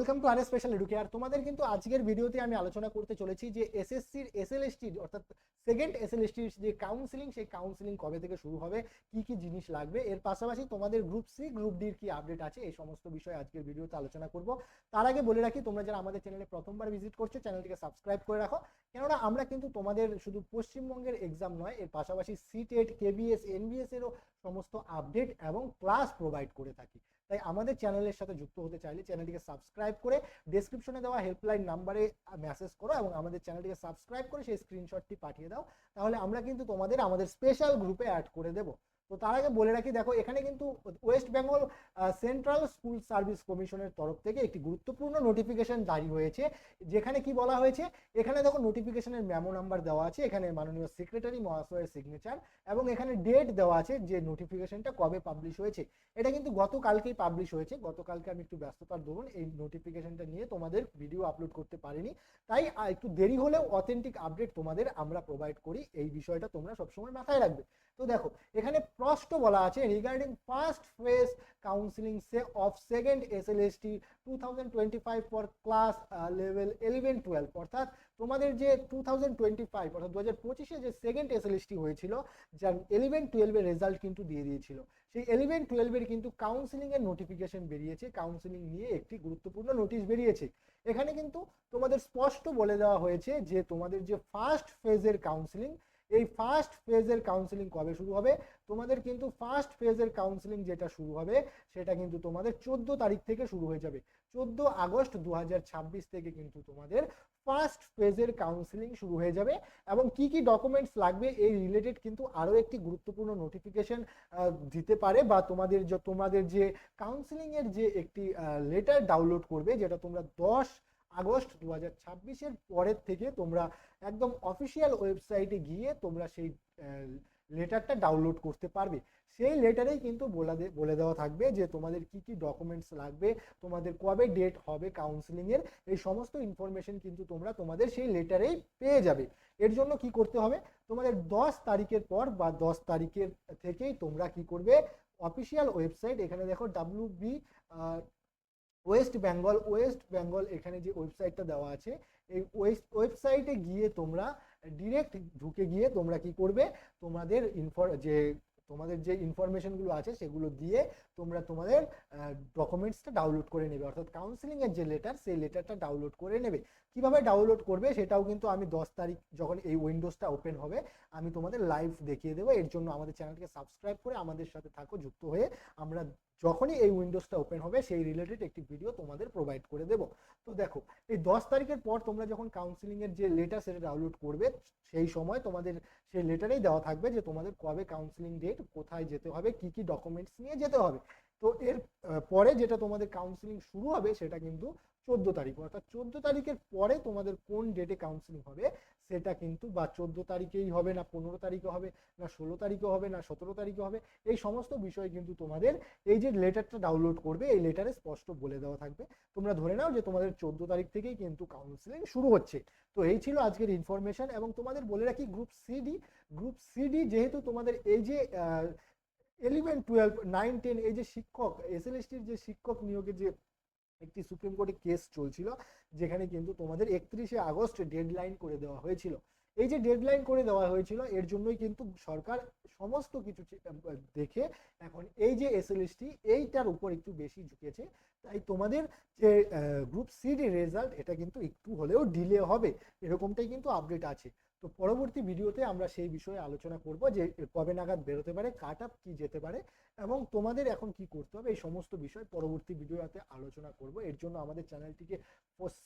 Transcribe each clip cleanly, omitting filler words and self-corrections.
Welcome to RS special educare. তোমাদের কিন্তু আজকের ভিডিওতে আমি আলোচনা করতে চলেছি যে এসএসসির এসএলএসটি অর্থাৎ সেকেন্ড এসএলএসটির যে কাউন্সিলিং, সেই কাউন্সিলিং কবে থেকে শুরু হবে, কি কি জিনিস লাগবে, এর পাশাপাশি তোমাদের গ্রুপ সি গ্রুপ ডির কি আপডেট আছে, এই সমস্ত বিষয়ে আজকের ভিডিওতে আলোচনা করব। তার আগে বলে রাখি, তোমরা যারা আমাদের চ্যানেলে প্রথমবার ভিজিট করছো, চ্যানেলটিকে সাবস্ক্রাইব করে রাখো, কেননা আমরা কিন্তু তোমাদের শুধু পশ্চিমবঙ্গের এক্সাম নয়, এর পাশাপাশি সিটেট, কেবিএস, এনবিএস এরও সমস্ত আপডেট এবং ক্লাস প্রোভাইড করে থাকি। তাই আমাদের চ্যানেলের সাথে যুক্ত হতে চাইলে চ্যানেলটিকে সাবস্ক্রাইব করে ডেসক্রিপশনে দেওয়া হেল্পলাইন নাম্বারে মেসেজ করো এবং আমাদের চ্যানেলটিকে সাবস্ক্রাইব করে সেই স্ক্রিনশটটি পাঠিয়ে দাও। তাহলে আমরা কিন্তু তোমাদের আমাদের স্পেশাল গ্রুপে অ্যাড করে দেবো। তো তার আগে বলে রাখি, দেখো এখানে কিন্তু West Bengal central school service কমিশনের তরফ থেকে একটি গুরুত্বপূর্ণ নোটিফিকেশন জারি হয়েছে, যেখানে কি বলা হয়েছে, এখানে দেখো নোটিফিকেশনের মেমো নাম্বার দেওয়া আছে, এখানে মাননীয় সেক্রেটারি মহাশয়ের সিগনেচার এবং এখানে ডেট দেওয়া আছে যে নোটিফিকেশনটা কবে পাবলিশ হয়েছে। এটা কিন্তু গতকালকেই পাবলিশ হয়েছে। গতকালকে আমি একটু ব্যস্ততার দরুন এই নোটিফিকেশনটা নিয়ে তোমাদের ভিডিও আপলোড করতে পারিনি, তাই একটু দেরি হলেও অথেন্টিক আপডেট তোমাদের আমরা প্রোভাইড করি, এই বিষয়টা তোমরা সবসময় মাথায় রাখবে। তো দেখো এখানে স্পষ্ট বলা আছে, regarding first phase counselling of second SLST 2025 for class level 11-12, অর্থাৎ তোমাদের যে 2025 অর্থাৎ 2025-এ যে সেকেন্ড এসএলএসটি হয়েছিল, যার 11-12 এর রেজাল্ট কিন্তু দিয়ে দিয়েছিল, সেই 11-12 এর কিন্তু কাউন্সিলিং এর নোটিফিকেশন বেরিয়েছে। কাউন্সিলিং নিয়ে একটি গুরুত্বপূর্ণ নোটিশ বেরিয়েছে। এখানে কিন্তু তোমাদের স্পষ্ট বলে দেওয়া হয়েছে যে তোমাদের যে ফার্স্ট ফেজের কাউন্সিলিং, এই ফার্স্ট ফেজের কাউন্সিলিং কবে শুরু হবে। তোমাদের কিন্তু ফার্স্ট ফেজের কাউন্সিলিং যেটা শুরু হবে, সেটা কিন্তু তোমাদের 14 তারিখ থেকে শুরু হয়ে যাবে। 14 আগস্ট 2026 থেকে কিন্তু তোমাদের ফার্স্ট ফেজের কাউন্সিলিং শুরু হয়ে যাবে। এবং কি কি ডকুমেন্টস লাগবে এই রিলেটেড কিন্তু আরো একটি গুরুত্বপূর্ণ নোটিফিকেশন দিতে পারে, বা তোমাদের যে কাউন্সিলিং এর যে একটি লেটার ডাউনলোড করবে, যেটা তোমরা 10 আগস্ট 2026-এর পরের থেকে তোমরা একদম অফিসিয়াল ওয়েবসাইটে গিয়ে তোমরা সেই লেটারটা ডাউনলোড করতে পারবে। সেই লেটারেই কিন্তু বলে দেওয়া থাকবে যে তোমাদের কি কি ডকুমেন্টস লাগবে, তোমাদের কবে ডেট হবে কাউন্সিলিং এর, এই সমস্ত ইনফরমেশন কিন্তু তোমরা তোমাদের সেই লেটারেই পেয়ে যাবে। এর জন্য কি করতে হবে, তোমাদের 10 তারিখের পর বা 10 তারিখের থেকেই তোমরা কি করবে, অফিসিয়াল ওয়েবসাইট, এখানে দেখো WB ওয়েস্ট বেঙ্গল এখানে যে ওয়েবসাইটটা দেওয়া আছে, এই ওয়েবসাইটে গিয়ে তোমরা ডিরেক্ট ঢুকে গিয়ে তোমরা কি করবে, তোমাদের যে ইনফরমেশনগুলো আছে সেগুলো দিয়ে তোমরা তোমাদের ডকুমেন্টসটা ডাউনলোড করে নেবে, অর্থাৎ কাউন্সিলিং এর যে লেটার, সেই লেটারটা ডাউনলোড করে নেবে। কিভাবে ডাউনলোড করবে সেটাও কিন্তু আমি 10 তারিখ যখন এই উইন্ডোজটা ওপেন হবে আমি তোমাদের লাইভ দেখিয়ে দেবো। এর জন্য আমাদের চ্যানেলকে সাবস্ক্রাইব করে আমাদের সাথে থাকো, যুক্ত হয়ে আমরা যখনই এই উইন্ডোজটা ওপেন হবে সেই রিলেটেড একটি ভিডিও তোমাদের প্রোভাইড করে দেবো। তো দেখো এই 10 তারিখের পর তোমরা যখন কাউন্সিলিং এর যে লেটার সেটা ডাউনলোড করবে, সেই সময় তোমাদের সেই লেটারেই দেওয়া থাকবে যে তোমাদের কবে কাউন্সিলিং ডেট, কোথায় যেতে হবে, কি কি ডকুমেন্টস নিয়ে যেতে হবে। তো এর পরে যেটা তোমাদের কাউন্সিলিং শুরু হবে সেটা কিন্তু 14 তারিখ, অর্থাৎ 14 তারিখের পরে তোমাদের কোন ডেটে কাউন্সিলিং হবে সেটা কিন্তু, বা 14 তারিখেই হবে না 15 তারিখে হবে না 16 তারিখে হবে না 17 তারিখে হবে, এই সমস্ত বিষয় কিন্তু তোমাদের এই যে লেটারটা ডাউনলোড করবে এই লেটারে স্পষ্ট বলে দেওয়া থাকবে। তোমরা ধরে নাও যে তোমাদের 14 তারিখ থেকেই কিন্তু কাউন্সিলিং শুরু হচ্ছে। তো এই ছিল আজকের ইনফরমেশন। এবং তোমাদের বলে রাখি, গ্রুপ সিডি যেহেতু তোমাদের এই যে 11-12-9-10 এই যে শিক্ষক এসএলএসটির যে শিক্ষক নিয়োগের যে একটি সুপ্রিম কোর্টে কেস চলছিল, যেখানে কিন্তু তোমাদের 31শে আগস্ট ডেডলাইন করে দেওয়া হয়েছিল। এই যে ডেডলাইন করে দেওয়া হয়েছিল, এর জন্যই কিন্তু সরকার সমস্ত কিছু দেখে এখন এই যে এসএলএসটি এইটার উপর একটু বেশি ঝুঁকেছে। তাই তোমাদের যে গ্রুপ সিডি রেজাল্ট, এটা কিন্তু একটু হলেও ডিলে হবে, এরকমটাই কিন্তু আপডেট আছে। তো পরবর্তী ভিডিওতে আমরা সেই বিষয়ে আলোচনা করব যে কবে নাগাদ বেরোতে পারে, কাট আপ কি যেতে পারে এবং তোমাদের এখন কি করতে হবে, এই সমস্ত বিষয় পরবর্তী ভিডিওতে আলোচনা করব। এর জন্য আমাদের চ্যানেলটিকে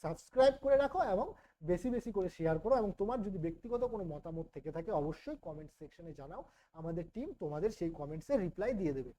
সাবস্ক্রাইব করে রাখো এবং বেশি বেশি করে শেয়ার করো। এবং তোমার যদি ব্যক্তিগত কোনো মতামত থেকে থাকে অবশ্যই কমেন্ট সেকশনে জানাও, আমাদের টিম তোমাদের সেই কমেন্টসে রিপ্লাই দিয়ে দেবে।